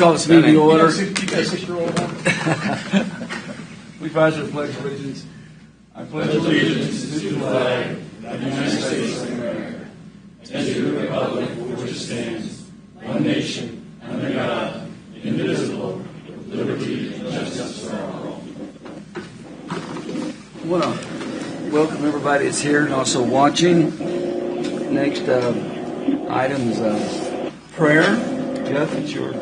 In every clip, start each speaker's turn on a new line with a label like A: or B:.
A: call this meeting to order.
B: You got a 6-year-old one?
A: Please rise to the pledge of allegiance. I pledge
B: Allegiance to the flag of the United States of America and to the republic for which it stands, one nation, under God, indivisible, with liberty and justice for all.
A: I want to welcome everybody that's here and also watching. Next item is prayer. Jeff, it's your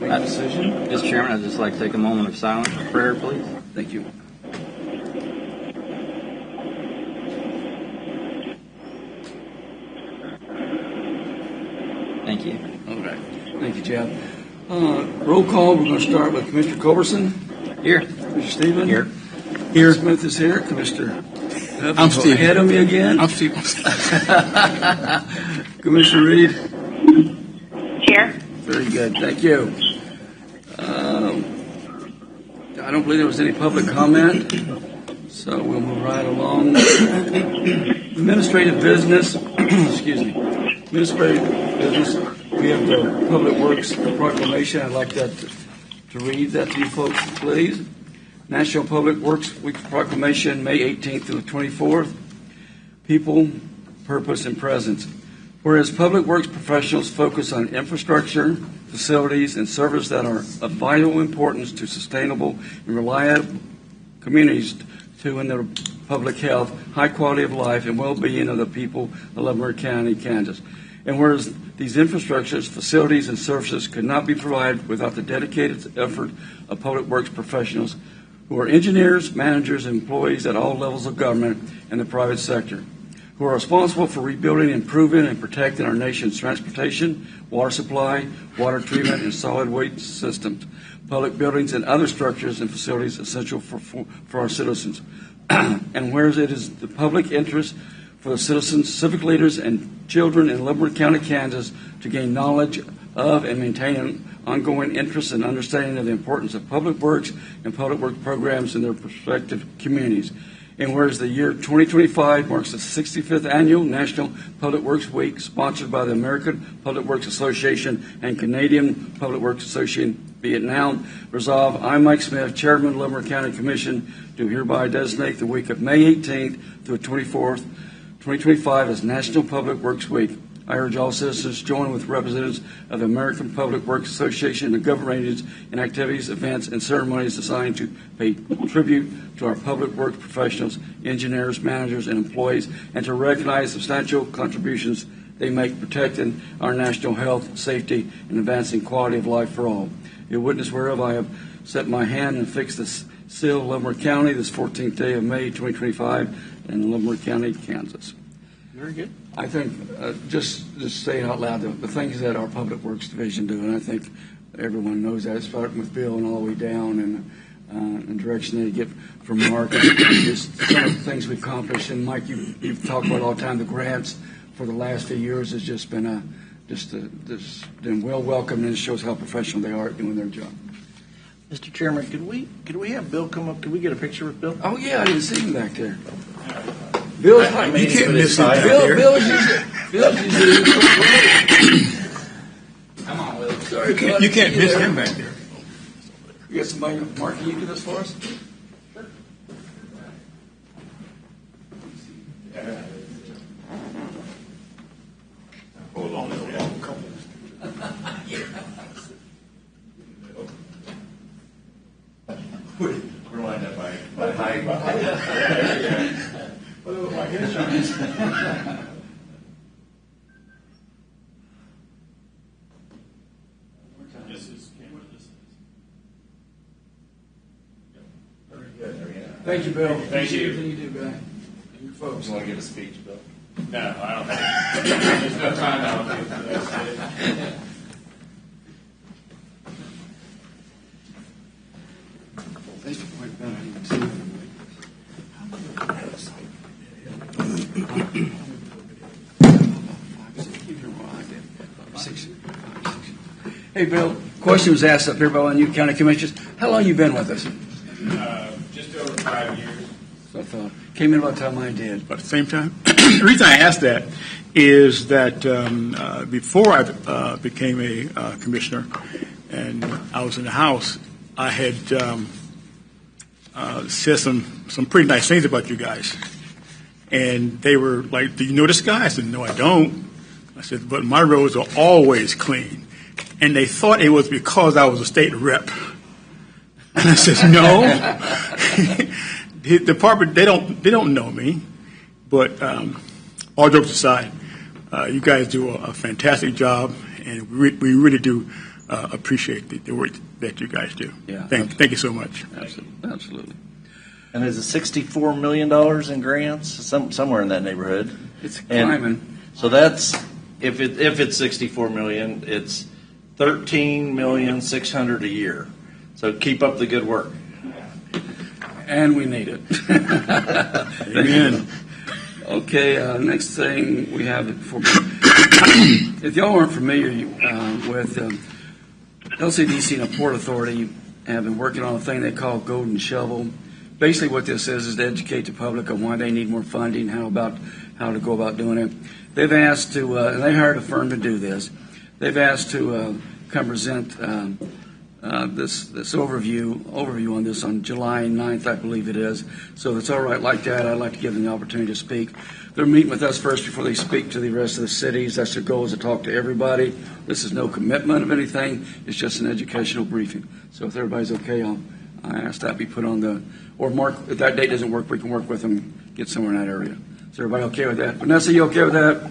A: decision.
C: Mr. Chairman, I'd just like to take a moment of silence for prayer, please.
A: Thank you.
C: Thank you.
A: All right. Thank you, Jeff. Roll call. We're going to start with Commissioner Culberson.
C: Here.
A: Commissioner Stephen.
C: Here.
A: Here. Smith is here. Commissioner Huff,
D: I'm Steve.
A: Ahead of me again.
D: I'm Steve.
A: Commissioner Reed.
E: Here.
A: Very good. Thank you. I don't believe there was any public comment, so we'll move right along. Administrative business. Excuse me. Administrative business. We have the Public Works Proclamation. I'd like that to read that to you folks, please. National Public Works Week Proclamation, May 18th through the 24th. People, purpose, and presence. Whereas public works professionals focus on infrastructure, facilities, and services that are of vital importance to sustainable and reliable communities to in their public health, high quality of life, and well-being of the people of Leavenworth County, Kansas. And whereas these infrastructures, facilities, and services could not be provided without the dedicated effort of public works professionals who are engineers, managers, and employees at all levels of government and the private sector, who are responsible for rebuilding, improving, and protecting our nation's transportation, water supply, water treatment, and solid waste systems, public buildings, and other structures and facilities essential for our citizens. And whereas it is the public interest for the citizens, civic leaders, and children in Leavenworth County, Kansas, to gain knowledge of and maintain an ongoing interest and understanding of the importance of public works and public works programs in their respective communities. And whereas the year 2025 marks the 65th Annual National Public Works Week, sponsored by the American Public Works Association and Canadian Public Works Association, be it now resolved, I, Mike Smith, Chairman of the Leavenworth County Commission, do hereby designate the week of May 18th through 24th, 2025 as National Public Works Week. I urge all citizens to join with representatives of the American Public Works Association and government agencies in activities, events, and ceremonies designed to pay tribute to our public works professionals, engineers, managers, and employees, and to recognize substantial contributions they make protecting our national health, safety, and advancing quality of life for all. A witness whereof I have set my hand and fixed the seal of Leavenworth County this 14th day of May 2025 in Leavenworth County, Kansas.
D: Very good.
A: I think, just saying out loud, the things that our Public Works Division do, and I think everyone knows that, starting with Bill and all the way down, and the direction they get from Mark, just some of the things we've accomplished. And Mike, you've talked about all the time, the grants for the last few years has just been been well welcomed, and it shows how professional they are at doing their job.
B: Mr. Chairman, could we have Bill come up? Could we get a picture with Bill?
A: Oh yeah, I didn't see him back there. Bill's
D: You can't miss him back
A: Bill's
D: there.
A: usually. Come on, Will. Sorry,
D: You can't miss him back there.
A: You got somebody, Mark, can you do this for us?
D: Hold on.
F: We're lined up by height.
A: Thank you, Bill.
F: Thank you.
A: Everything you do, guy. And your folks.
F: You want to give a speech, Bill?
G: No, I don't think. There's no time now.
A: Thanks for pointing out. I didn't see it. Hey, Bill, question was asked up here by one of you county commissioners. How long you been with us?
G: Just over 5 years.
A: So I thought, came in about the time I did.
D: About the same time. The reason I asked that is that before I became a commissioner, and I was in the house, I had said some pretty nice things about you guys. And they were like, "Do you know this guy?" I said, "No, I don't." I said, "But my roads are always clean." And they thought it was because I was a state rep. And I said, "No." The department, they don't know me. But all jokes aside, you guys do a fantastic job, and we really do appreciate the work that you guys do.
A: Yeah.
D: Thank you so much.
A: Absolutely.
F: And is it $64 million in grants? Somewhere in that neighborhood.
A: It's
F: And
A: climbing.
F: So that's, if it's $64 million, it's $13,600,000 a year. So keep up the good work.
A: And we need it.
D: Amen.
A: Okay, next thing we have for if y'all aren't familiar with LCDC and the Port Authority have been working on a thing they call Golden Shovel. Basically what this is to educate the public on why they need more funding, how to go about doing it. They've asked to, and they hired a firm to do this, they've asked to come present this overview on this on July 9th, I believe it is. So if it's all right like that, I'd like to give them the opportunity to speak. They're meeting with us first before they speak to the rest of the cities. That's their goal, is to talk to everybody. This is no commitment of anything. It's just an educational briefing. So if everybody's okay, I ask that be put on the, or Mark, if that date doesn't work, we can work with them, get somewhere in that area. Is everybody okay with that? Vanessa, you okay with that?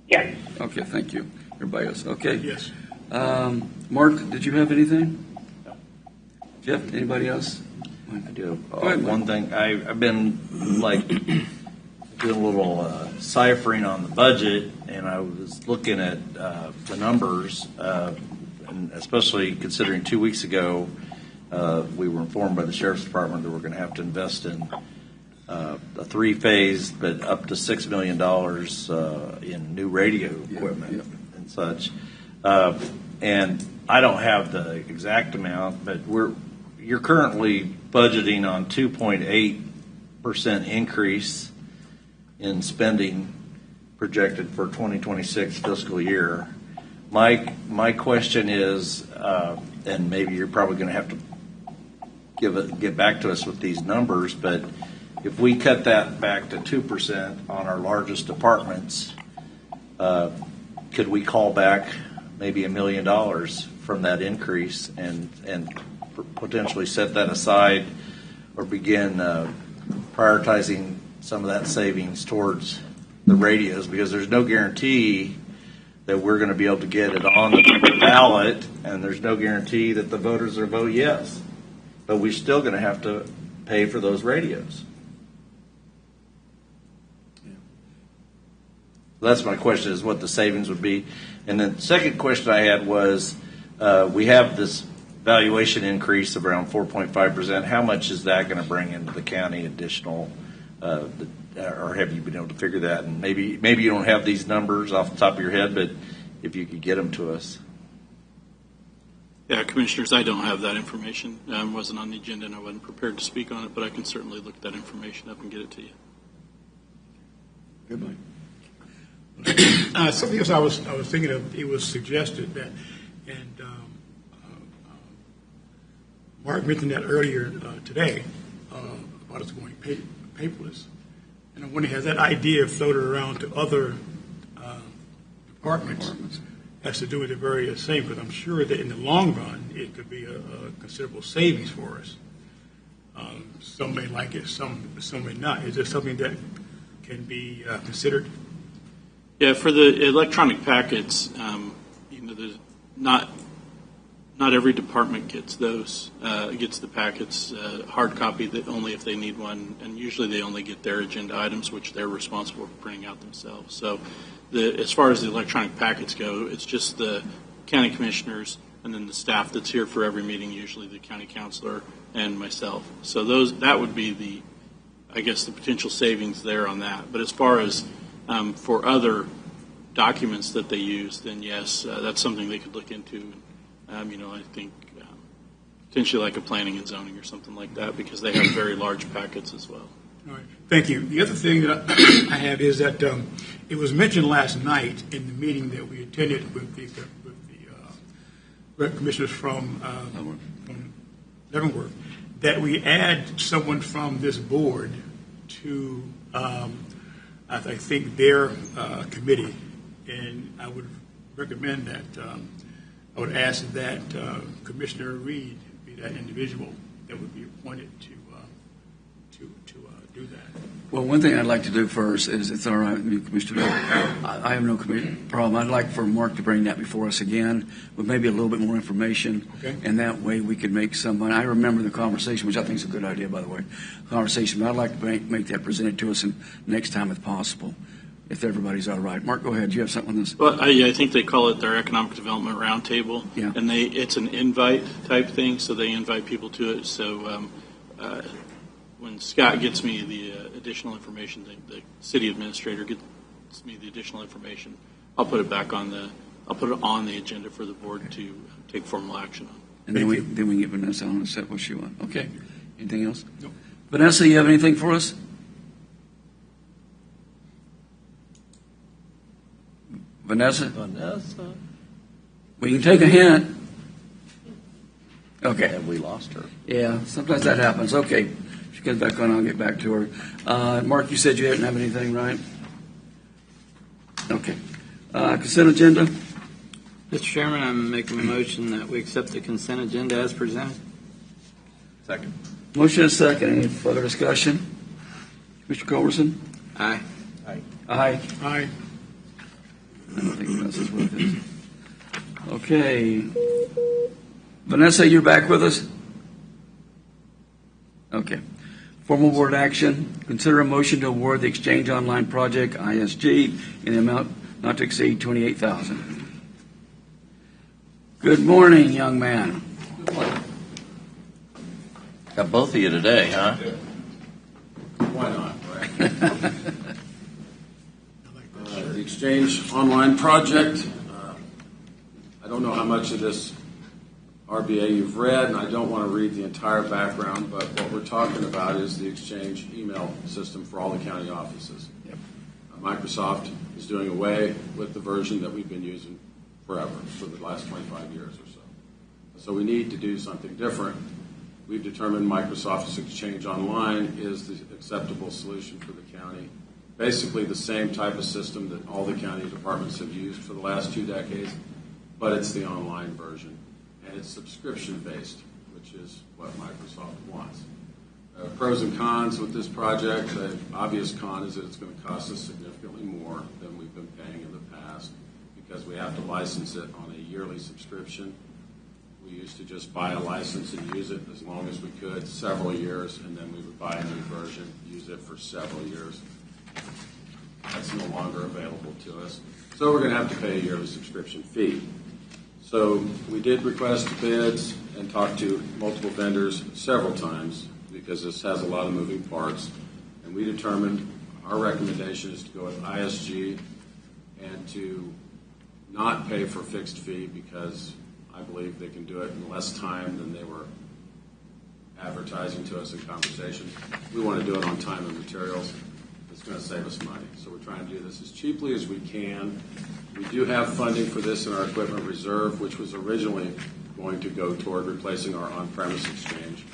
E: Yes.
A: Okay, thank you. Everybody else, okay?
D: Yes.
A: Mark, did you have anything? Jeff, anybody else?
F: I do.
A: Go ahead,
F: One thing, I've been like doing a little ciphering on the budget, and I was looking at the numbers, and especially considering 2 weeks ago, we were informed by the Sheriff's Department that we're going to have to invest in a three-phase, but up to $6 million in new radio equipment and such. And I don't have the exact amount, but you're currently budgeting on 2.8% increase in spending projected for 2026 fiscal year. My question is, and maybe you're probably going to have to get back to us with these numbers, but if we cut that back to 2% on our largest departments, could we call back maybe $1 million from that increase and potentially set that aside or begin prioritizing some of that savings towards the radios, because there's no guarantee that we're going to be able to get it on the ballot, and there's no guarantee that the voters will vote yes. But we're still going to have to pay for those radios. That's my question, is what the savings would be. And then the second question I had was, we have this valuation increase of around 4.5%. How much is that going to bring into the county additional, or have you been able to figure that? And maybe you don't have these numbers off the top of your head, but if you could get them to us.
H: Yeah, Commissioners, I don't have that information. Wasn't on the agenda and I wasn't prepared to speak on it, but I can certainly look that information up and get it to you.
A: Good night.
D: Something else I was thinking of. It was suggested that, and Mark mentioned that earlier today about us going paperless. And I wonder, has that idea floated around to other departments? Has to do with the very same, because I'm sure that in the long run it could be a considerable savings for us. Some may like it, some may not. Is there something that can be considered?
H: Yeah, for the electronic packets, there's not every department gets those, gets the packets, hard copy that only if they need one, and usually they only get their agenda items, which they're responsible for printing out themselves. So as far as the electronic packets go, it's just the county commissioners and then the staff that's here for every meeting, usually the county counselor and myself. So that would be the potential savings there on that. But as far as for other documents that they use, then yes, that's something they could look into. I think potentially like a planning and zoning or something like that, because they have very large packets as well.
D: All right. Thank you. The other thing that I have is that it was mentioned last night in the meeting that we attended with the commissioners from Leavenworth, that we add someone from this board to, I think, their committee. And I would recommend that, I would ask that Commissioner Reed be that individual that would be appointed to do that.
A: Well, one thing I'd like to do first is, it's all right with you, Commissioner, I have no problem. I'd like for Mark to bring that before us again with maybe a little bit more information.
D: Okay.
A: And that way we could make someone, I remember the conversation, which I think is a good idea, by the way, conversation, but I'd like to make that presented to us next time if possible, if everybody's all right. Mark, go ahead. Do you have something on this?
H: Well, I think they call it their Economic Development Roundtable.
A: Yeah.
H: And it's an invite type thing, so they invite people to it. So when Scott gets me the additional information, the city administrator gets me the additional information, I'll put it back on the agenda for the board to take formal action on.
A: And then we can get Vanessa on and set what she wants. Okay. Anything else?
D: No.
A: Vanessa, you have anything for us? Vanessa? We can take a hint. Okay.
F: And we lost her.
A: Yeah, sometimes that happens. Okay. If she comes back on, I'll get back to her. Mark, you said you didn't have anything, right? Okay. Consent agenda?
C: Mr. Chairman, I'm making a motion that we accept the consent agenda as presented.
F: Second.
A: Motion is second. Any further discussion? Mr. Culberson?
C: Aye.
F: Aye.
A: Aye.
D: Aye.
A: I don't think this is what it is. Okay. Vanessa, you're back with us? Okay. Formal board action. Consider a motion to award the Exchange Online Project, ISG, in the amount not to exceed $28,000. Good morning, young man.
F: Got both of you today, huh?
I: Why not, right? The Exchange Online Project, I don't know how much of this RBA you've read, and I don't want to read the entire background, but what we're talking about is the Exchange email system for all the county offices.
A: Yep.
I: Microsoft is doing away with the version that we've been using forever, for the last 25 years or so. So we need to do something different. We've determined Microsoft's Exchange Online is the acceptable solution for the county. Basically the same type of system that all the county departments have used for the last 2 decades, but it's the online version. And it's subscription-based, which is what Microsoft wants. Pros and cons with this project. The obvious con is that it's going to cost us significantly more than we've been paying in the past because we have to license it on a yearly subscription. We used to just buy a license and use it as long as we could, several years, and then we would buy a new version, use it for several years. That's no longer available to us. So we're going to have to pay a yearly subscription fee. So we did request bids and talk to multiple vendors several times because this has a lot of moving parts. And we determined our recommendation is to go with ISG and to not pay for fixed fee because I believe they can do it in less time than they were advertising to us in conversations. We want to do it on time and materials. It's going to save us money. So we're trying to do this as cheaply as we can. We do have funding for this in our equipment reserve, which was originally going to go toward replacing our on-premise exchange.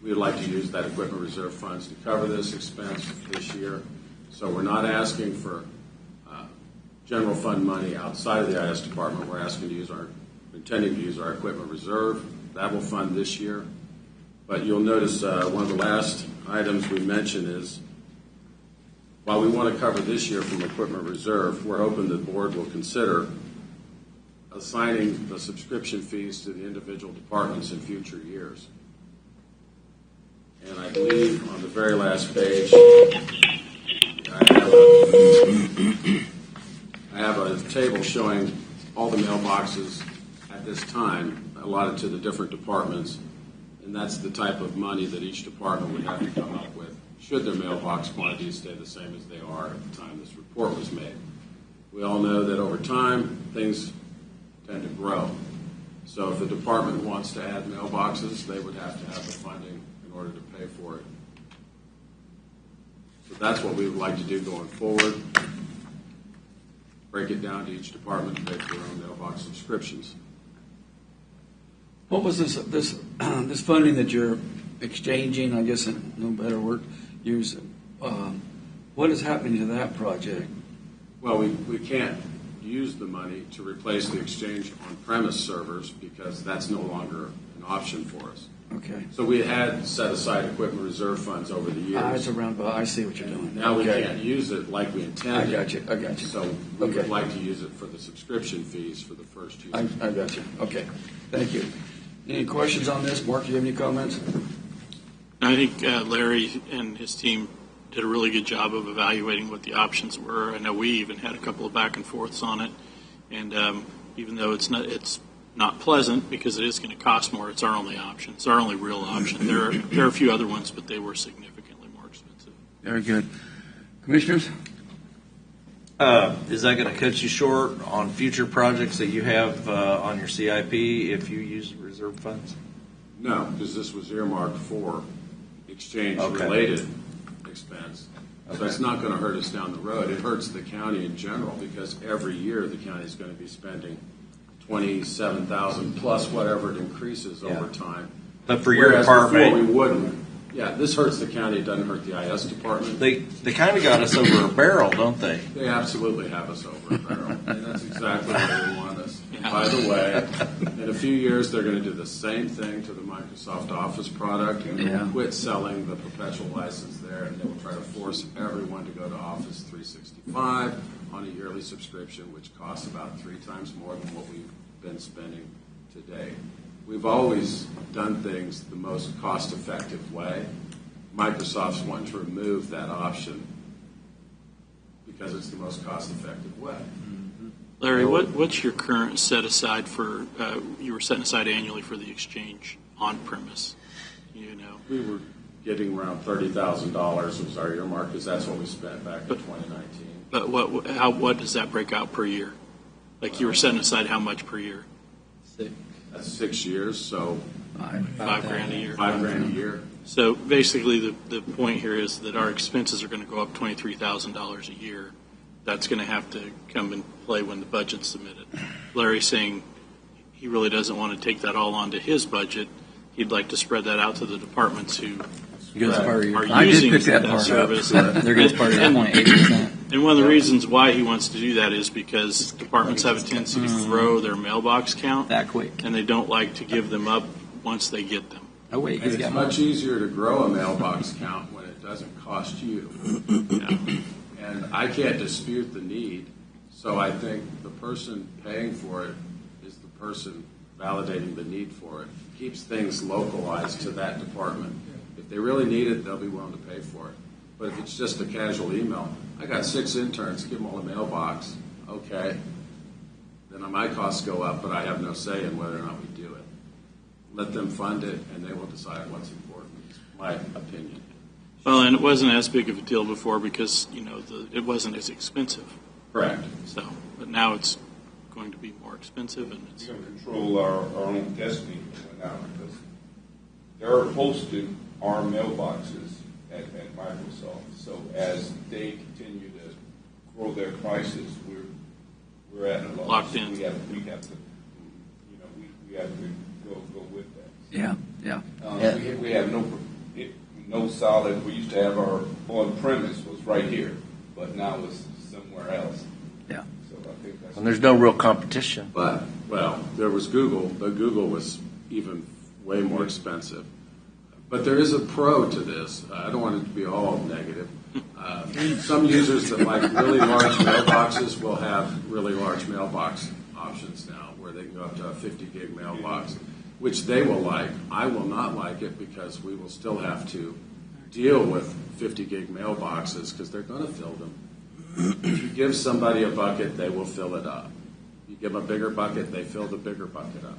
I: We would like to use that equipment reserve funds to cover this expense this year. So we're not asking for general fund money outside of the IS department. We're intending to use our equipment reserve. That will fund this year. But you'll notice one of the last items we mentioned is while we want to cover this year from equipment reserve, we're hoping the board will consider assigning the subscription fees to the individual departments in future years. And I believe on the very last page, I have a table showing all the mailboxes at this time allotted to the different departments, and that's the type of money that each department would have to come up with should their mailbox quantities stay the same as they are at the time this report was made. We all know that over time, things tend to grow. So if a department wants to add mailboxes, they would have to have the funding in order to pay for it. So that's what we would like to do going forward. Break it down to each department to pay for their own mailbox subscriptions.
A: What was this funding that you're exchanging, I guess, in no better word, use, what is happening to that project?
I: Well, we can't use the money to replace the Exchange on-premise servers because that's no longer an option for us.
A: Okay.
I: So we had set aside equipment reserve funds over the years.
A: It's around, I see what you're doing.
I: Now we
A: Okay.
I: can't use it like we intended.
A: I got you.
I: So we
A: Okay.
I: would like to use it for the subscription fees for the first year.
A: I got you. Okay. Thank you. Any questions on this? Mark, do you have any comments?
H: I think Larry and his team did a really good job of evaluating what the options were. I know we even had a couple of back and forths on it, and even though it's not pleasant because it is going to cost more, it's our only option. It's our only real option. There are a few other ones, but they were significantly more expensive.
A: Very good. Commissioners?
F: Is that going to cut you short on future projects that you have on your CIP if you use reserve funds?
I: No, because this was earmarked for exchange-related expense. So it's not going to hurt us down the road. It hurts the county in general because every year the county is going to be spending $27,000 plus whatever it increases over time.
F: But for your
I: Whereas
F: department,
I: before we wouldn't. Yeah, this hurts the county. It doesn't hurt the IS department.
F: they kind of got us over a barrel, don't they?
I: They absolutely have us over a barrel, and that's exactly where they want us. And by the way, in a few years, they're going to do the same thing to the Microsoft Office product, and they'll quit selling the perpetual license there, and they will try to force everyone to go to Office 365 on a yearly subscription, which costs about 3 times more than what we've been spending today. We've always done things the most cost-effective way. Microsoft's wanting to remove that option because it's the most cost-effective way.
H: Larry, what's your current set aside for, you were setting aside annually for the exchange on-premise? You know,
I: We were getting around $30,000 was our earmark because that's what we spent back in 2019.
H: but what does that break out per year? Like you were setting aside how much per year?
I: That's 6 years, so
H: $5,000 a year.
I: $5,000 a year.
H: So basically, the point here is that our expenses are going to go up $23,000 a year. That's going to have to come in play when the budget's submitted. Larry's saying he really doesn't want to take that all onto his budget. He'd like to spread that out to the departments who are using that service.
C: There goes part of that 0.8%.
H: And one of the reasons why he wants to do that is because departments have a tendency to grow their mailbox count,
C: That quick.
H: and they don't like to give them up once they get them.
C: Oh, wait,
I: And
C: he's
I: it's
C: got more.
I: much easier to grow a mailbox count when it doesn't cost you. And I can't dispute the need, so I think the person paying for it is the person validating the need for it. Keeps things localized to that department. If they really need it, they'll be willing to pay for it. But if it's just a casual email, I got 6 interns, give them all a mailbox, okay, then my costs go up, but I have no say in whether or not we do it. Let them fund it, and they will decide what's important, is my opinion.
H: Well, and it wasn't as big of a deal before because, it wasn't as expensive.
I: Correct.
H: So, but now it's going to be more expensive, and it's.
B: We're going to control our own destiny now because they're hosting our mailboxes at Microsoft. So as they continue to grow their prices, we're at a loss.
H: Locked in.
B: We have to, we have to go with that.
A: Yeah.
B: We have no solid. We used to have our on-premise was right here, but now it's somewhere else.
A: Yeah.
B: So I think that's.
F: And there's no real competition.
I: But, well, there was Google, but Google was even way more expensive. But there is a pro to this. I don't want it to be all negative. Some users that like really large mailboxes will have really large mailbox options now where they can go up to a 50 gig mailbox, which they will like. I will not like it because we will still have to deal with 50 gig mailboxes because they're going to fill them. If you give somebody a bucket, they will fill it up. You give them a bigger bucket, they fill the bigger bucket up.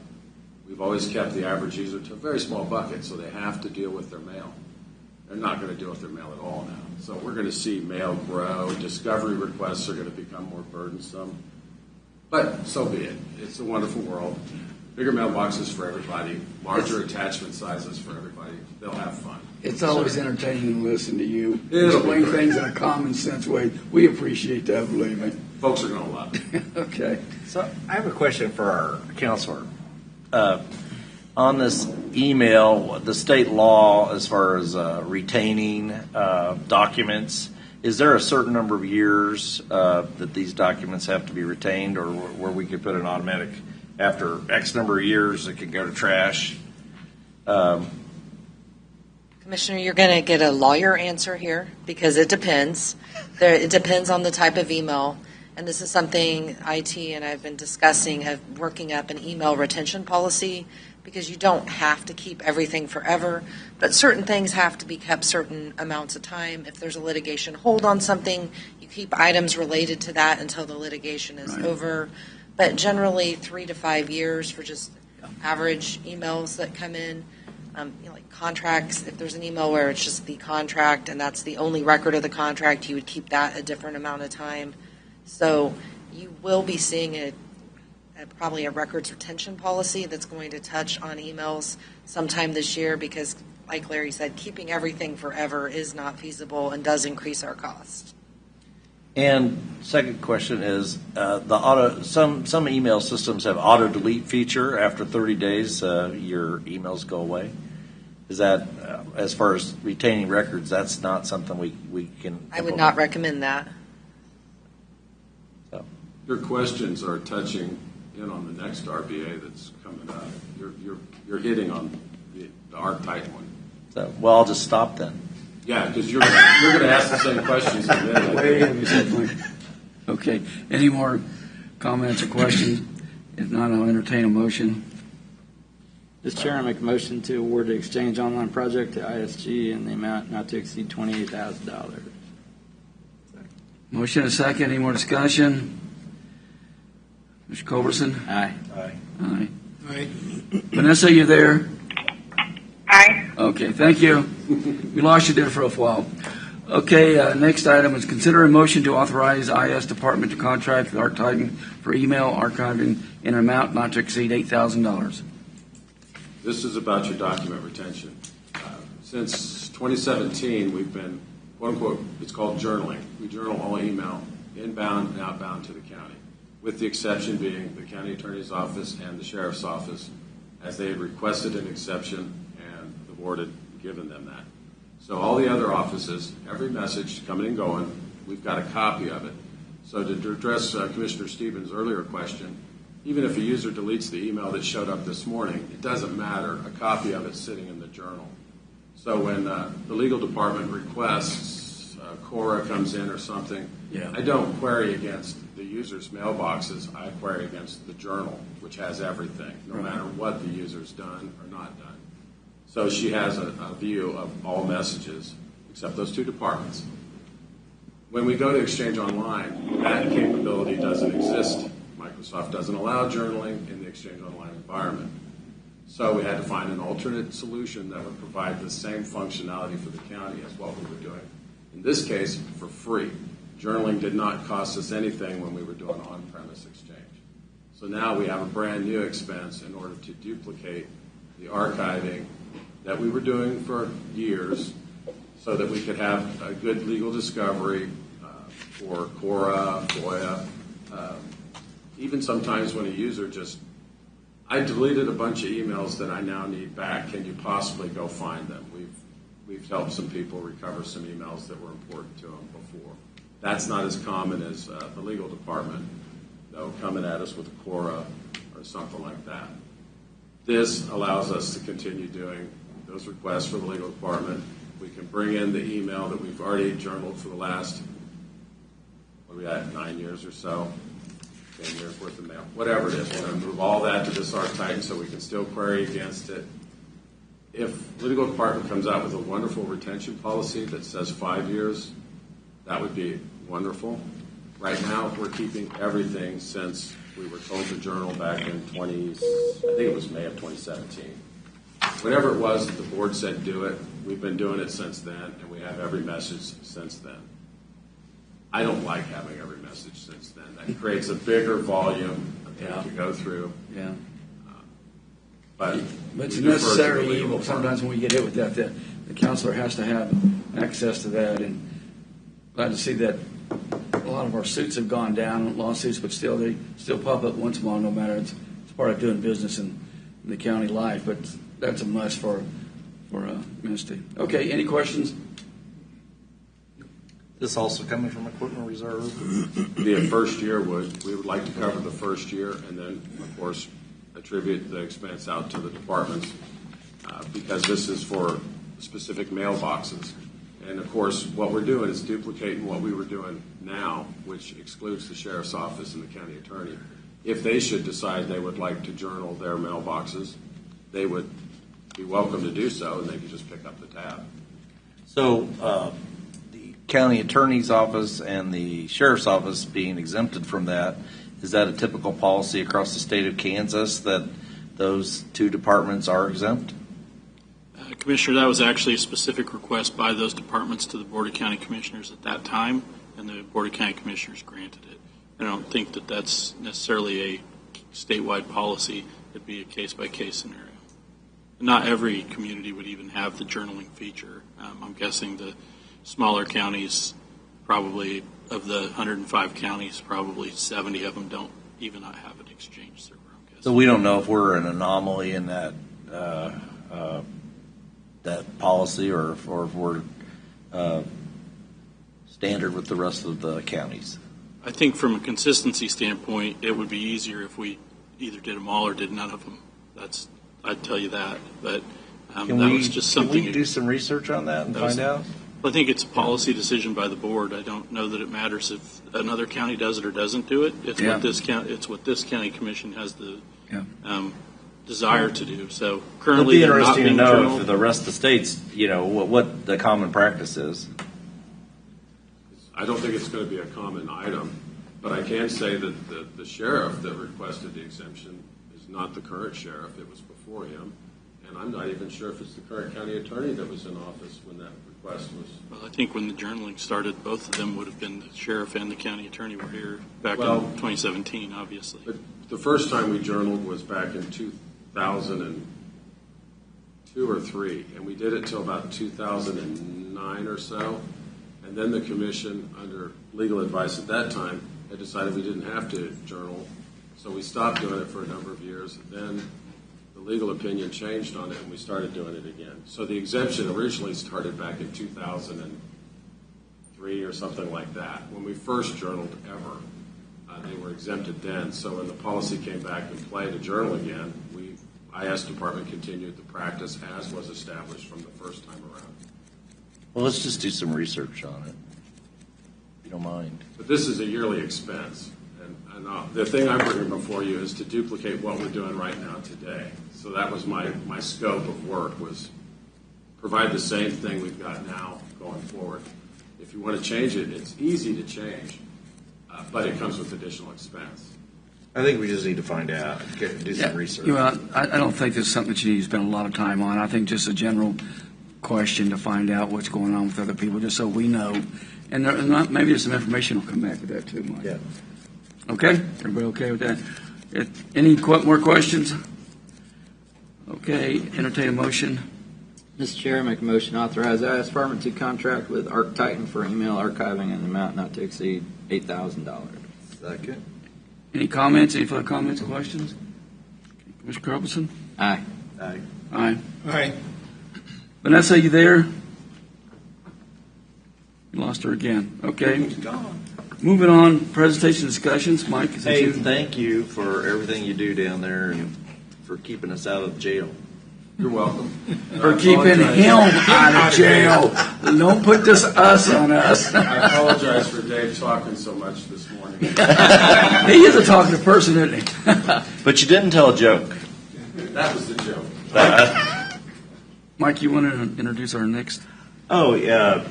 I: We've always kept the average user to a very small bucket, so they have to deal with their mail. They're not going to deal with their mail at all now. So we're going to see mail grow. Discovery requests are going to become more burdensome. But so be it. It's a wonderful world. Bigger mailboxes for everybody, larger attachment sizes for everybody. They'll have fun.
A: It's always entertaining to listen to you
I: It'll be
A: explain
I: great.
A: things in a common sense way. We appreciate that, believe me.
I: Folks are going to love it.
A: Okay.
F: So I have a question for our counselor. On this email, the state law as far as retaining documents, is there a certain number of years that these documents have to be retained, or where we could put an automatic after X number of years it could go to trash?
J: Commissioner, you're going to get a lawyer answer here because it depends. It depends on the type of email. And this is something IT and I've been discussing, of working up an email retention policy, because you don't have to keep everything forever, but certain things have to be kept certain amounts of time. If there's a litigation hold on something, you keep items related to that until the litigation is over. But generally 3 to 5 years for just average emails that come in. Like contracts, if there's an email where it's just the contract and that's the only record of the contract, you would keep that a different amount of time. So you will be seeing probably a records retention policy that's going to touch on emails sometime this year, because like Larry said, keeping everything forever is not feasible and does increase our cost.
F: And second question is, some email systems have auto delete feature. After 30 days, your emails go away. Is that, as far as retaining records, that's not something we can?
J: I would not recommend that.
F: So.
I: Your questions are touching in on the next RBA that's coming up. You're hitting on the R-type one.
F: So, well, I'll just stop then.
I: Yeah, because you're going to ask the same questions in a minute.
A: Okay. Any more comments or questions? If not, I'll entertain a motion.
C: Mr. Chair, I make a motion to award the Exchange Online project to ISG in the amount not to exceed $28,000.
A: Motion and a second. Any more discussion? Mr. Culberson?
C: Aye.
A: Aye. Vanessa, you there?
E: Aye.
A: Okay, thank you. We lost you there for a while. Okay, next item is consider a motion to authorize IS Department to contract with archiving for email archiving in an amount not to exceed $8,000.
I: This is about your document retention. Since 2017, we've been, quote unquote, it's called journaling. We journal all email, inbound and outbound to the county, with the exception being the county attorney's office and the sheriff's office, as they had requested an exception and the board had given them that. So all the other offices, every message coming and going, we've got a copy of it. So to address Commissioner Stevens' earlier question, even if a user deletes the email that showed up this morning, it doesn't matter. A copy of it's sitting in the journal. So when the legal department requests, Cora comes in or something, I don't query against the user's mailboxes. I query against the journal, which has everything, no matter what the user's done or not done. So she has a view of all messages, except those two departments. When we go to Exchange Online, that capability doesn't exist. Microsoft doesn't allow journaling in the Exchange Online environment. So we had to find an alternate solution that would provide the same functionality for the county as what we were doing. In this case, for free. Journaling did not cost us anything when we were doing on-premise Exchange. So now we have a brand new expense in order to duplicate the archiving that we were doing for years so that we could have a good legal discovery for Cora, FOIA, even sometimes when a user just, I deleted a bunch of emails that I now need back. Can you possibly go find them? We've helped some people recover some emails that were important to them before. That's not as common as the legal department, though, coming at us with a Cora or something like that. This allows us to continue doing those requests for the legal department. We can bring in the email that we've already journaled for the last, what are we at, 9 years or so. 10 years worth of mail, whatever it is. We're going to move all that to this R-Titan so we can still query against it. If the legal department comes out with a wonderful retention policy that says 5 years, that would be wonderful. Right now, we're keeping everything since we were told to journal back in I think it was May of 2017. Whatever it was that the board said do it, we've been doing it since then, and we have every message since then. I don't like having every message since then. That creates a bigger volume to go through.
A: Yeah.
I: But
A: it's a necessary evil. Sometimes when we get hit with that, the counselor has to have access to that. And glad to see that a lot of our suits have gone down, lawsuits, but still they still pop up once in a while. No matter it's part of doing business and the county life, but that's a must for Misty. Okay, any questions?
F: This also coming from equipment reserve?
I: The first year we would like to cover the first year, and then, of course, attribute the expense out to the departments, because this is for specific mailboxes. And, of course, what we're doing is duplicating what we were doing now, which excludes the sheriff's office and the county attorney. If they should decide they would like to journal their mailboxes, they would be welcome to do so, and they could just pick up the tab.
F: So the county attorney's office and the sheriff's office being exempted from that, is that a typical policy across the state of Kansas that those two departments are exempt?
H: Commissioner, that was actually a specific request by those departments to the Board of County Commissioners at that time, and the Board of County Commissioners granted it. I don't think that that's necessarily a statewide policy. It'd be a case-by-case scenario. Not every community would even have the journaling feature. I'm guessing the smaller counties, probably of the 105 counties, probably 70 of them don't even not have an exchange server. I'm guessing.
F: So we don't know if we're an anomaly in that that policy, or if we're standard with the rest of the counties.
H: I think from a consistency standpoint, it would be easier if we either did them all or did none of them. I'd tell you that. But that was just something.
F: Can we do some research on that and find out?
H: I think it's a policy decision by the board. I don't know that it matters if another county does it or doesn't do it. It's what this county commission has the desire to do. So currently,
F: it'll be
H: they're not
F: interesting to
H: being
F: know
H: journaled.
F: for the rest of the states, what the common practice is.
I: I don't think it's going to be a common item, but I can say that the sheriff that requested the exemption is not the current sheriff. It was before him, and I'm not even sure if it's the current county attorney that was in office when that request was.
H: Well, I think when the journaling started, both of them would have been the sheriff and the county attorney were here back in 2017, obviously.
I: But the first time we journaled was back in 2002 or 3, and we did it till about 2009 or so. And then the commission, under legal advice at that time, had decided we didn't have to journal, so we stopped doing it for a number of years. Then the legal opinion changed on it, and we started doing it again. So the exemption originally started back in 2003 or something like that. When we first journaled ever, they were exempted then. So when the policy came back in play to journal again, IS department continued the practice as was established from the first time around.
F: Well, let's just do some research on it, if you don't mind.
I: But this is a yearly expense. And the thing I'm bringing before you is to duplicate what we're doing right now today. So that was my scope of work, was provide the same thing we've got now going forward. If you want to change it, it's easy to change, but it comes with additional expense.
F: I think we just need to find out, do some research.
A: I don't think this is something that you need to spend a lot of time on. I think just a general question to find out what's going on with other people, just so we know. And maybe there's some information will come back with that too, Mike.
F: Yeah.
A: Okay? Everybody okay with that? Any more questions? Okay, entertain a motion.
C: Mr. Chair, I make a motion to authorize the IS Department to contract with ArcTitan for email archiving in an amount not to exceed $8,000.
F: Second.
A: Any comments? Any further comments, questions? Mr. Carlson?
C: Aye.
F: Aye.
A: Aye.
D: Aye.
A: Vanessa, you there? You lost her again. Okay. Moving on, presentation discussions. Mike, is that
F: Hey,
A: you?
F: thank you for everything you do down there and for keeping us out of jail.
I: You're welcome.
A: For keeping him out of jail. Don't put this us on us.
I: I apologize for Dave talking so much this morning.
A: He is a talkative person, isn't he?
F: But you didn't tell a joke.
I: That was the joke.
A: Mike, you want to introduce our next?
F: Oh, yeah.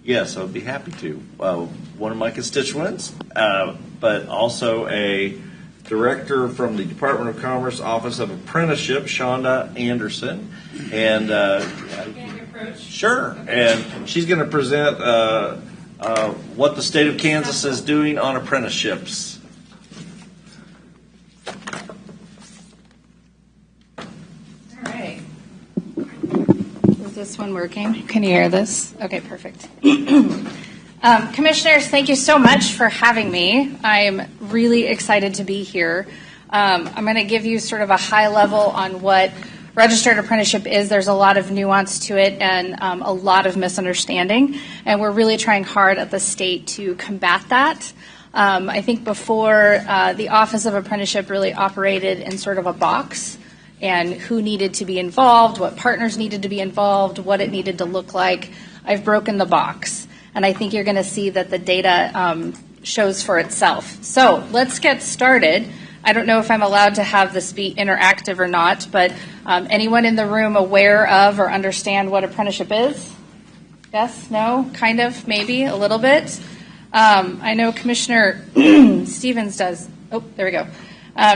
F: Yes, I would be happy to. One of my constituents, but also a director from the Department of Commerce Office of Apprenticeship, Shonda Anderson. And sure. And she's going to present what the state of Kansas is doing on apprenticeships.
K: Is this one working? Can you hear this? Okay, perfect. Commissioners, thank you so much for having me. I'm really excited to be here. I'm going to give you sort of a high level on what registered apprenticeship is. There's a lot of nuance to it and a lot of misunderstanding, and we're really trying hard at the state to combat that. I think before, the Office of Apprenticeship really operated in sort of a box, and who needed to be involved, what partners needed to be involved, what it needed to look like. I've broken the box, and I think you're going to see that the data shows for itself. So let's get started. I don't know if I'm allowed to have this be interactive or not, but anyone in the room aware of or understand what apprenticeship is? Yes? No? Kind of? Maybe? A little bit? I know Commissioner Stevens does. Oh, there we go.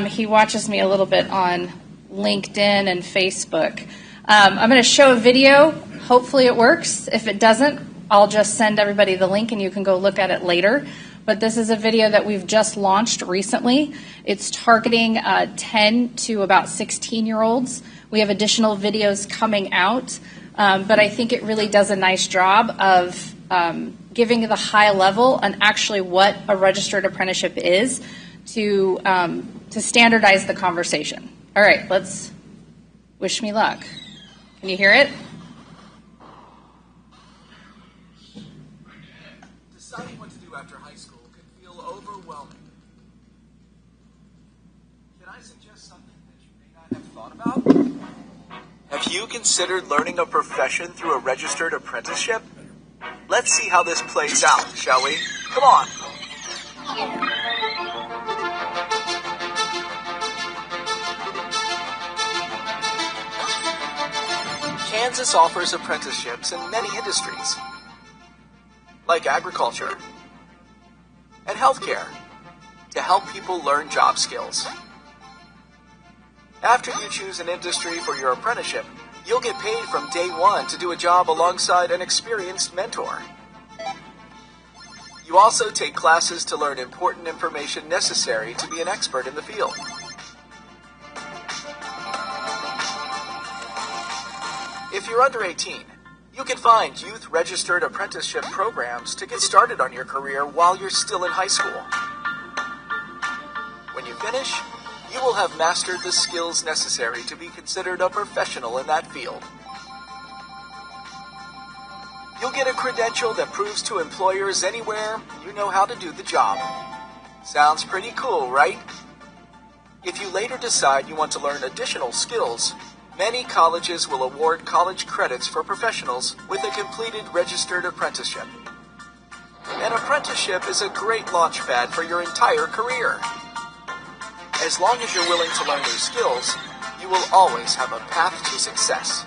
K: He watches me a little bit on LinkedIn and Facebook. I'm going to show a video. Hopefully it works. If it doesn't, I'll just send everybody the link and you can go look at it later. But this is a video that we've just launched recently. It's targeting 10 to about 16-year-olds. We have additional videos coming out, but I think it really does a nice job of giving the high level on actually what a registered apprenticeship is to standardize the conversation. All right, let's wish me luck. Can you hear it?
L: Deciding what to do after high school can feel overwhelming. Can I suggest something that you may not have thought about? Have you considered learning a profession through a registered apprenticeship? Let's see how this plays out, shall we? Come on. Kansas offers apprenticeships in many industries, like agriculture and healthcare, to help people learn job skills. After you choose an industry for your apprenticeship, you'll get paid from day one to do a job alongside an experienced mentor. You also take classes to learn important information necessary to be an expert in the field. If you're under 18, you can find youth registered apprenticeship programs to get started on your career while you're still in high school. When you finish, you will have mastered the skills necessary to be considered a professional in that field. You'll get a credential that proves to employers anywhere you know how to do the job. Sounds pretty cool, right? If you later decide you want to learn additional skills, many colleges will award college credits for professionals with a completed registered apprenticeship. An apprenticeship is a great launch pad for your entire career. As long as you're willing to learn new skills, you will always have a path to success.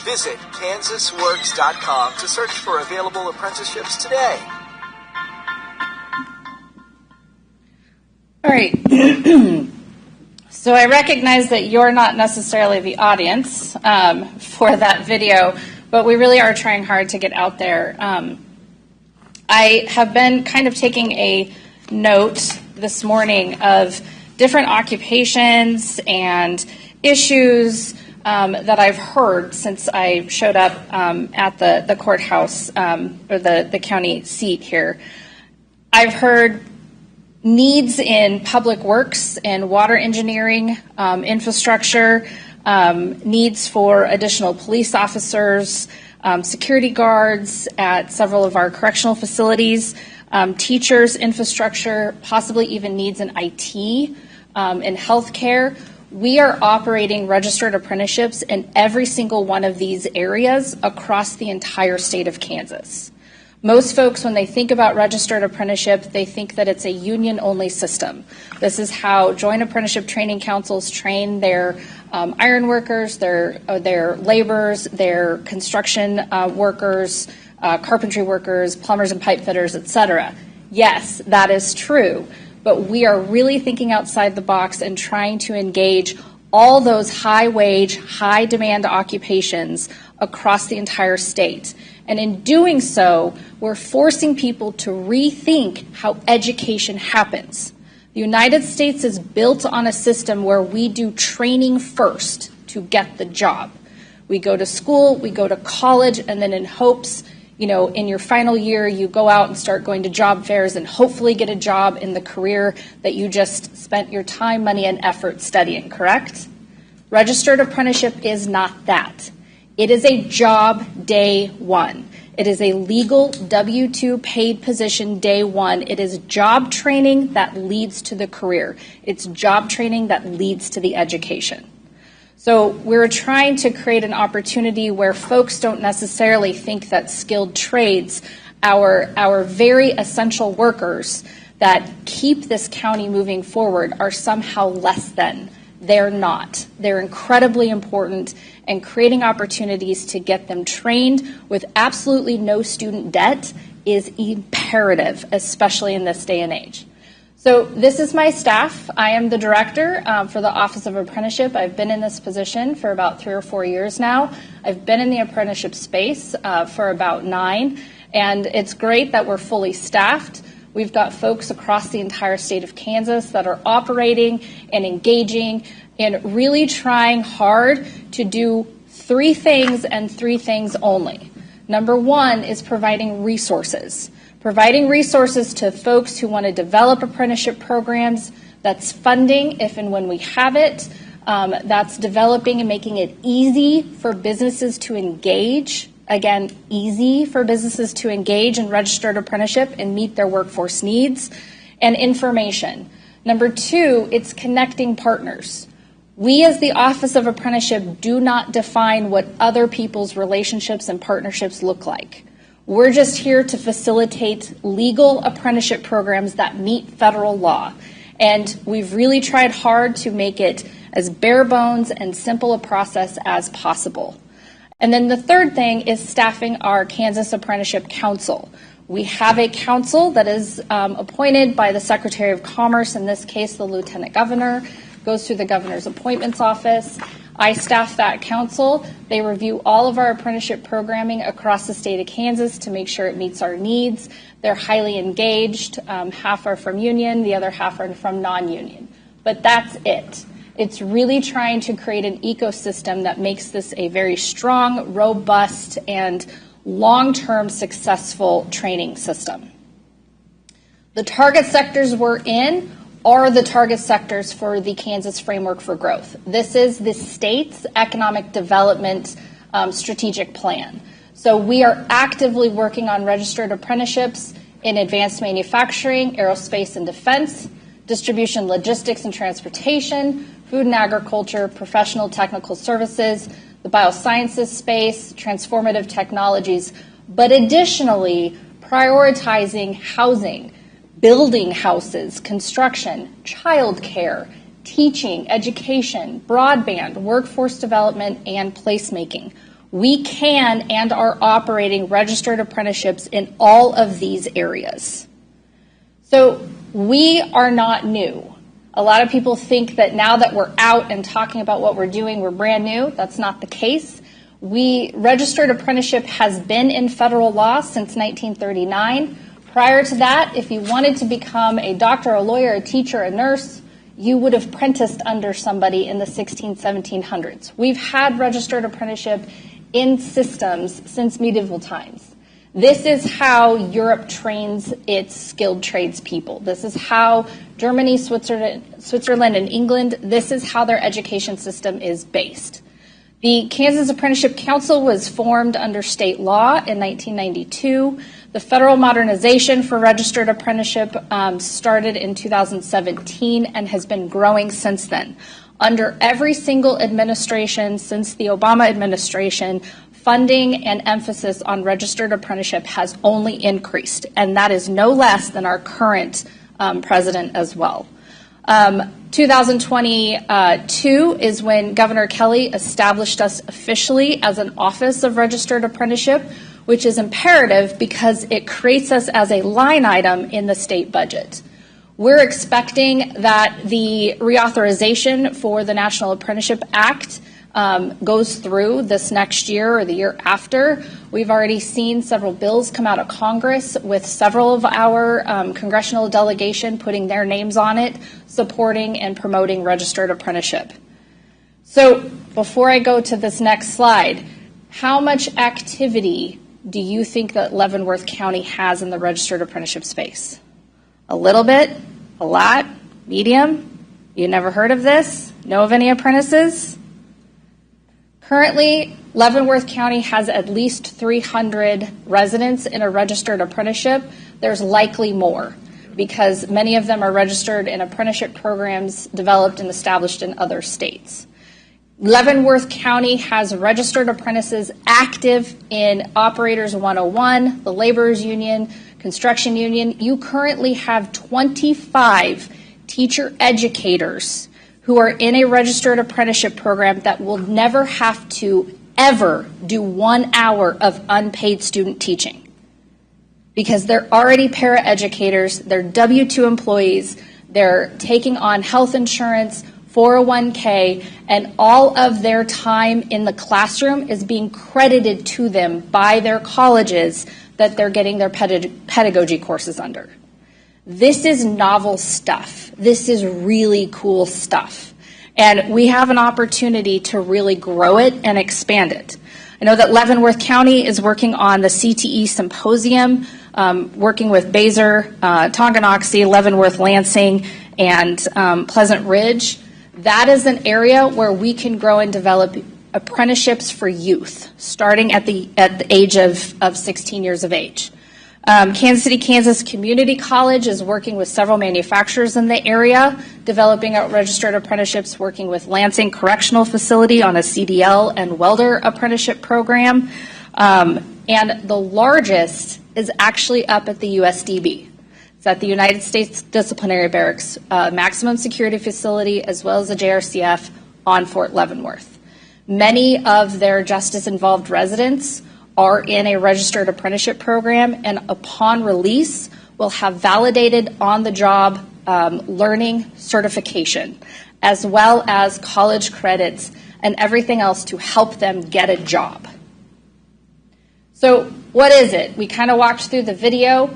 L: Visit kansasworks.com to search for available apprenticeships today.
K: All right. So I recognize that you're not necessarily the audience for that video, but we really are trying hard to get out there. I have been kind of taking a note this morning of different occupations and issues that I've heard since I showed up at the courthouse or the county seat here. I've heard needs in public works and water engineering, infrastructure, needs for additional police officers, security guards at several of our correctional facilities, teachers, infrastructure, possibly even needs in IT, in healthcare. We are operating registered apprenticeships in every single one of these areas across the entire state of Kansas. Most folks, when they think about registered apprenticeship, they think that it's a union-only system. This is how joint apprenticeship training councils train their iron workers, their laborers, their construction workers, carpentry workers, plumbers and pipe fitters, et cetera. Yes, that is true, but we are really thinking outside the box and trying to engage all those high-wage, high-demand occupations across the entire state. And in doing so, we're forcing people to rethink how education happens. The United States is built on a system where we do training first to get the job. We go to school, we go to college, and then in hopes, in your final year, you go out and start going to job fairs and hopefully get a job in the career that you just spent your time, money, and effort studying, correct? Registered apprenticeship is not that. It is a job day one. It is a legal W-2 paid position day one. It is job training that leads to the career. It's job training that leads to the education. So we're trying to create an opportunity where folks don't necessarily think that skilled trades, our very essential workers that keep this county moving forward, are somehow less than. They're not. They're incredibly important, and creating opportunities to get them trained with absolutely no student debt is imperative, especially in this day and age. So this is my staff. I am the director for the Office of Apprenticeship. I've been in this position for about 3 or 4 years now. I've been in the apprenticeship space for about 9, and it's great that we're fully staffed. We've got folks across the entire state of Kansas that are operating and engaging and really trying hard to do 3 things and 3 things only. Number 1 is providing resources. Providing resources to folks who want to develop apprenticeship programs. That's funding if and when we have it. That's developing and making it easy for businesses to engage. Again, easy for businesses to engage in registered apprenticeship and meet their workforce needs. And information. Number 2, it's connecting partners. We as the Office of Apprenticeship do not define what other people's relationships and partnerships look like. We're just here to facilitate legal apprenticeship programs that meet federal law. And we've really tried hard to make it as bare bones and simple a process as possible. And then the third thing is staffing our Kansas Apprenticeship Council. We have a council that is appointed by the Secretary of Commerce, in this case the Lieutenant Governor, goes through the Governor's Appointments Office. I staff that council. They review all of our apprenticeship programming across the state of Kansas to make sure it meets our needs. They're highly engaged. Half are from union, the other half are from non-union. But that's it. It's really trying to create an ecosystem that makes this a very strong, robust, and long-term successful training system. The target sectors we're in are the target sectors for the Kansas Framework for Growth. This is the state's economic development strategic plan. So we are actively working on registered apprenticeships in advanced manufacturing, aerospace and defense, distribution, logistics and transportation, food and agriculture, professional technical services, the biosciences space, transformative technologies, but additionally prioritizing housing, building houses, construction, childcare, teaching, education, broadband, workforce development, and placemaking. We can and are operating registered apprenticeships in all of these areas. So we are not new. A lot of people think that now that we're out and talking about what we're doing, we're brand new. That's not the case. Registered apprenticeship has been in federal law since 1939. Prior to that, if you wanted to become a doctor, a lawyer, a teacher, a nurse, you would have apprenticed under somebody in the 1700s. We've had registered apprenticeship in systems since medieval times. This is how Europe trains its skilled trades people. This is how Germany, Switzerland, and England, this is how their education system is based. The Kansas Apprenticeship Council was formed under state law in 1992. The federal modernization for registered apprenticeship started in 2017 and has been growing since then. Under every single administration since the Obama administration, funding and emphasis on registered apprenticeship has only increased, and that is no less than our current president as well. 2022 is when Governor Kelly established us officially as an Office of Registered Apprenticeship, which is imperative because it creates us as a line item in the state budget. We're expecting that the reauthorization for the National Apprenticeship Act goes through this next year or the year after. We've already seen several bills come out of Congress with several of our congressional delegation putting their names on it, supporting and promoting registered apprenticeship. So before I go to this next slide, how much activity do you think that Leavenworth County has in the registered apprenticeship space? A little bit, a lot, medium? You never heard of this? Know of any apprentices? Currently, Leavenworth County has at least 300 residents in a registered apprenticeship. There's likely more because many of them are registered in apprenticeship programs developed and established in other states. Leavenworth County has registered apprentices active in Operators 101, the Laborers Union, Construction Union. You currently have 25 teacher educators who are in a registered apprenticeship program that will never have to ever do 1 hour of unpaid student teaching because they're already paraeducators, they're W-2 employees, they're taking on health insurance, 401k, and all of their time in the classroom is being credited to them by their colleges that they're getting their pedagogy courses under. This is novel stuff. This is really cool stuff. And we have an opportunity to really grow it and expand it. I know that Leavenworth County is working on the CTE Symposium, working with Baser, Tonganoxie, Leavenworth, Lansing, and Pleasant Ridge. That is an area where we can grow and develop apprenticeships for youth, starting at the age of 16 years of age. Kansas City, Kansas Community College is working with several manufacturers in the area, developing out registered apprenticeships, working with Lansing Correctional Facility on a CDL and welder apprenticeship program. And the largest is actually up at the USDB. It's at the United States Disciplinary Barracks Maximum Security Facility, as well as the JRCF on Fort Leavenworth. Many of their justice-involved residents are in a registered apprenticeship program, and upon release will have validated on-the-job learning certification, as well as college credits and everything else to help them get a job. So what is it? We kind of walked through the video.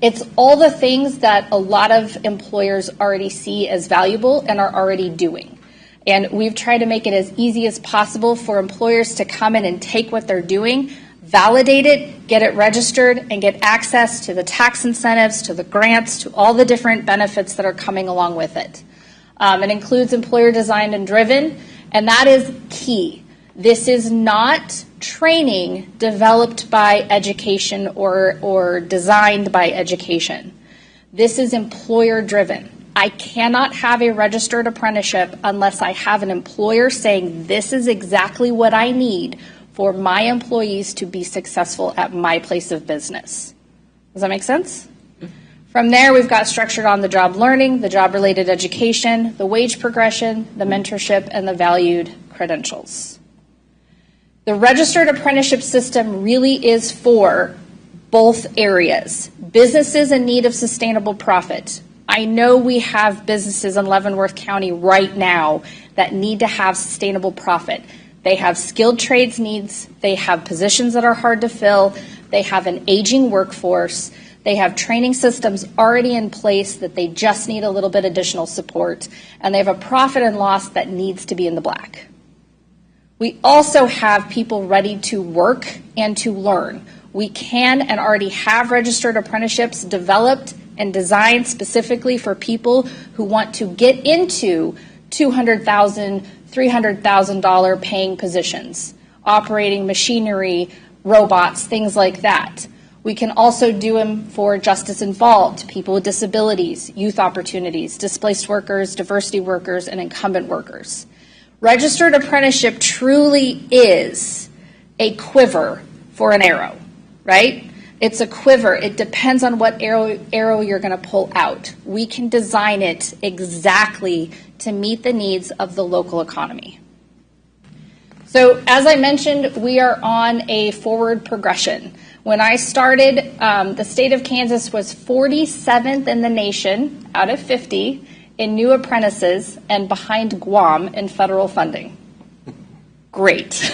K: It's all the things that a lot of employers already see as valuable and are already doing. And we've tried to make it as easy as possible for employers to come in and take what they're doing, validate it, get it registered, and get access to the tax incentives, to the grants, to all the different benefits that are coming along with it. It includes employer designed and driven, and that is key. This is not training developed by education or designed by education. This is employer driven. I cannot have a registered apprenticeship unless I have an employer saying this is exactly what I need for my employees to be successful at my place of business. Does that make sense? From there, we've got structured on-the-job learning, the job-related education, the wage progression, the mentorship, and the valued credentials. The registered apprenticeship system really is for both areas. Businesses in need of sustainable profit. I know we have businesses in Leavenworth County right now that need to have sustainable profit. They have skilled trades needs. They have positions that are hard to fill. They have an aging workforce. They have training systems already in place that they just need a little bit additional support. And they have a profit and loss that needs to be in the black. We also have people ready to work and to learn. We can and already have registered apprenticeships developed and designed specifically for people who want to get into $200,000, $300,000 paying positions, operating machinery, robots, things like that. We can also do them for justice involved, people with disabilities, youth opportunities, displaced workers, diversity workers, and incumbent workers. Registered apprenticeship truly is a quiver for an arrow, right? It's a quiver. It depends on what arrow you're going to pull out. We can design it exactly to meet the needs of the local economy. So as I mentioned, we are on a forward progression. When I started, the state of Kansas was 47th in the nation out of 50 in new apprentices and behind Guam in federal funding. Great.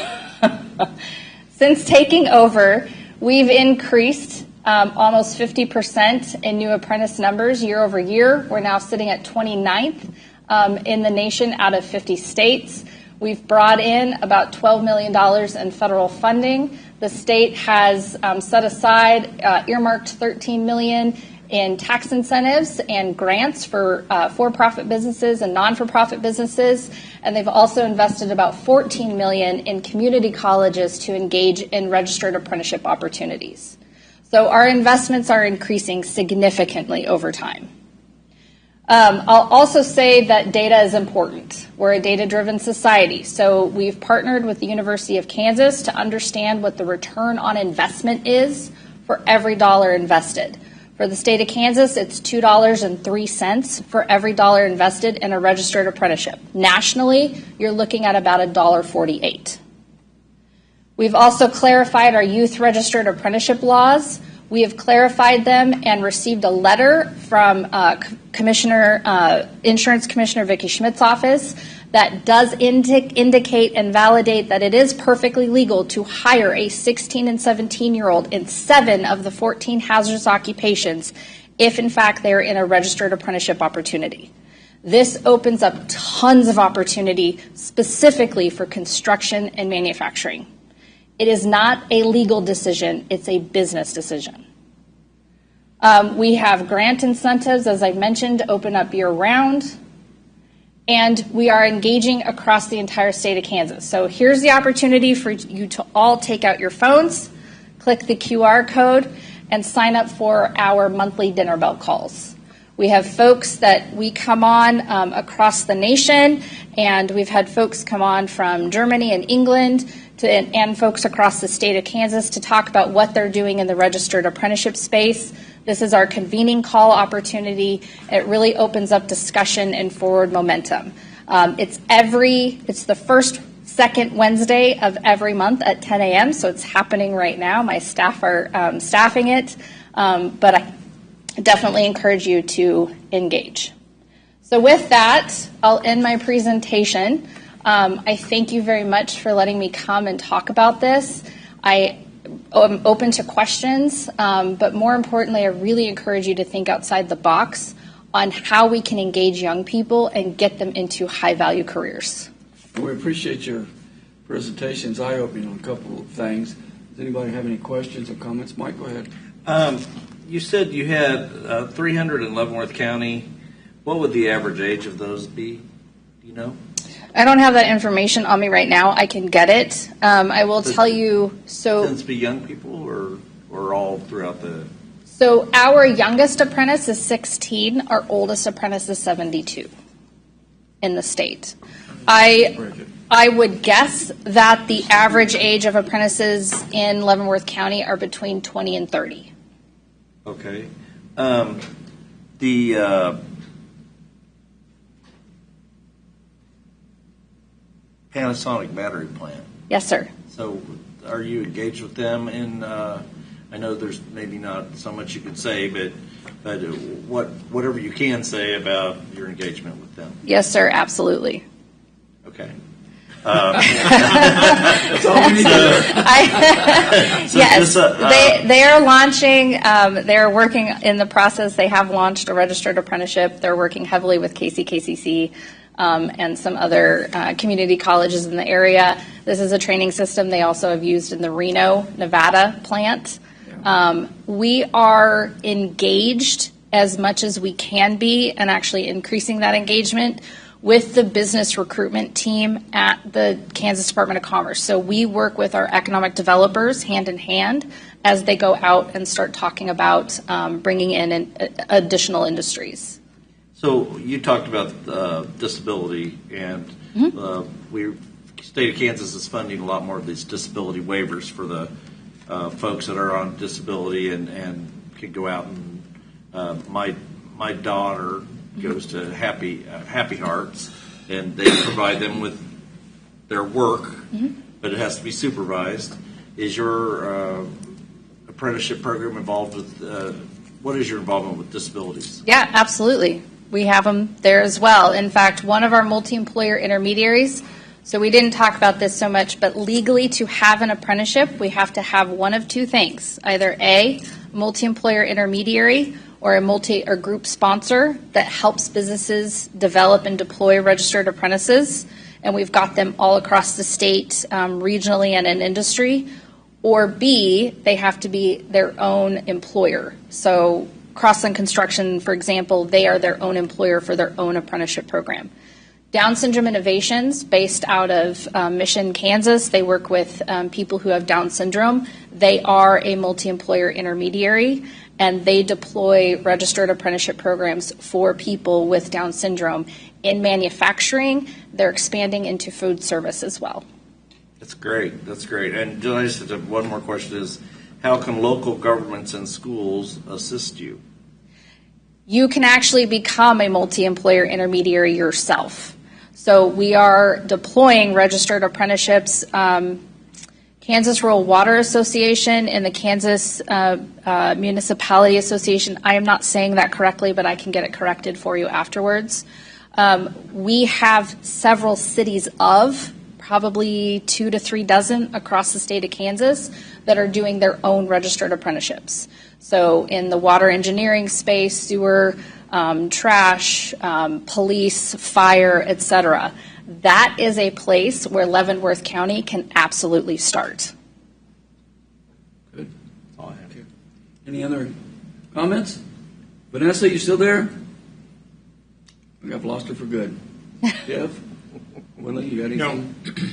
K: Since taking over, we've increased almost 50% in new apprentice numbers year over year. We're now sitting at 29th in the nation out of 50 states. We've brought in about $12 million in federal funding The state has set aside, earmarked $13 million in tax incentives and grants for for-profit businesses and non-for-profit businesses, and they've also invested about $14 million in community colleges to engage in registered apprenticeship opportunities. So our investments are increasing significantly over time. I'll also say that data is important. We're a data-driven society, so we've partnered with the University of Kansas to understand what the return on investment is for every dollar invested. For the state of Kansas, it's $2.03 for every dollar invested in a registered apprenticeship. Nationally, you're looking at about $1.48. We've also clarified our youth registered apprenticeship laws. We have clarified them and received a letter from Insurance Commissioner Vicki Schmidt's office that does indicate and validate that it is perfectly legal to hire a 16 and 17-year-old in 7 of the 14 hazardous occupations if, in fact, they're in a registered apprenticeship opportunity. This opens up tons of opportunity specifically for construction and manufacturing. It is not a legal decision, it's a business decision. We have grant incentives, as I mentioned, to open up year-round. And we are engaging across the entire state of Kansas. So here's the opportunity for you to all take out your phones, click the QR code, and sign up for our monthly dinner bell calls. We have folks that we come on across the nation, and we've had folks come on from Germany and England and folks across the state of Kansas to talk about what they're doing in the registered apprenticeship space. This is our convening call opportunity. It really opens up discussion and forward momentum. It's the first, second Wednesday of every month at 10 a.m., so it's happening right now. My staff are staffing it, but I definitely encourage you to engage. So with that, I'll end my presentation. I thank you very much for letting me come and talk about this. I'm open to questions, but more importantly, I really encourage you to think outside the box on how we can engage young people and get them into high-value careers.
A: We appreciate your presentations, eye-opening on a couple of things. Does anybody have any questions or comments? Mike, go ahead.
F: You said you had 300 in Leavenworth County. What would the average age of those be? Do you know?
K: I don't have that information on me right now. I can get it. I will tell you. So
F: tends to be young people, or all throughout the.
K: So our youngest apprentice is 16. Our oldest apprentice is 72 in the state. I would guess that the average age of apprentices in Leavenworth County are between 20 and 30.
F: Okay. The Panasonic battery plant.
K: Yes, sir.
F: So are you engaged with them in, I know there's maybe not so much you can say, but whatever you can say about your engagement with them.
K: Yes, sir, absolutely.
F: Okay.
A: That's all we need to know.
K: Yes, they are launching, they're working in the process. They have launched a registered apprenticeship. They're working heavily with KCKCC and some other community colleges in the area. This is a training system they also have used in the Reno, Nevada plant. We are engaged as much as we can be, and actually increasing that engagement with the business recruitment team at the Kansas Department of Commerce. So we work with our economic developers hand in hand as they go out and start talking about bringing in additional industries.
F: So you talked about disability, and state of Kansas is funding a lot more of these disability waivers for the folks that are on disability and can go out and my daughter goes to Happy Hearts, and they provide them with their work, but it has to be supervised. Is your apprenticeship program involved with, what is your involvement with disabilities?
K: Yeah, absolutely. We have them there as well. In fact, one of our multi-employer intermediaries, so we didn't talk about this so much, but legally to have an apprenticeship, we have to have one of two things, either A, multi-employer intermediary, or a group sponsor that helps businesses develop and deploy registered apprentices, and we've got them all across the state, regionally and in industry, or B, they have to be their own employer. So Crossland Construction, for example, they are their own employer for their own apprenticeship program. Down Syndrome Innovations, based out of Mission, Kansas, they work with people who have Down syndrome. They are a multi-employer intermediary, and they deploy registered apprenticeship programs for people with Down syndrome. In manufacturing, they're expanding into food service as well.
F: That's great. That's great. And just one more question is, how can local governments and schools assist you?
K: You can actually become a multi-employer intermediary yourself. So we are deploying registered apprenticeships. Kansas Rural Water Association and the Kansas Municipality Association, I am not saying that correctly, but I can get it corrected for you afterwards. We have several cities of probably 2 to 3 dozen across the state of Kansas that are doing their own registered apprenticeships. So in the water engineering space, sewer, trash, police, fire, etc. That is a place where Leavenworth County can absolutely start.
A: Good. That's all I have here. Any other comments? Vanessa, you still there? I think I've lost her for good. Jeff? Willie, you got anything? No.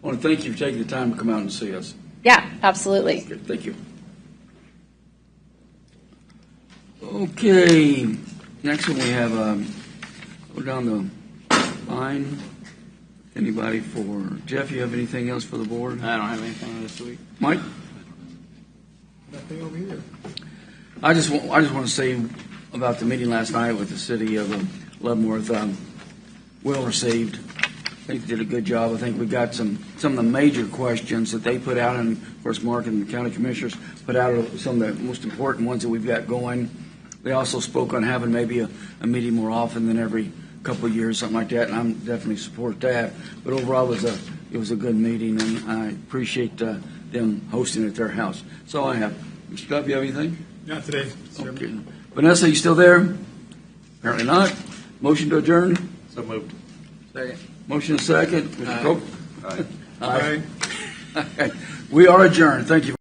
A: I want to thank you for taking the time to come out and see us.
K: Yeah, absolutely.
A: Good, thank you. Okay, next one we have, go down the line. Anybody for, Jeff, you have anything else for the board?
C: I don't have anything this week.
A: Mike?
D: Nothing over here.
A: I just want to say about the meeting last night with the city of Leavenworth, well received. I think they did a good job. I think we got some of the major questions that they put out, and of course Mark and the county commissioners put out some of the most important ones that we've got going. They also spoke on having maybe a meeting more often than every couple of years, something like that, and I'm definitely support that. But overall, it was a good meeting, and I appreciate them hosting at their house. That's all I have. Mr. Duff, you have anything?
D: Not today.
A: Okay. Vanessa, you still there? Apparently not. Motion to adjourn?
F: So moved.
C: Second.
A: Motion second. Mr. Cope?
F: Aye.
A: Aye. We are adjourned. Thank you.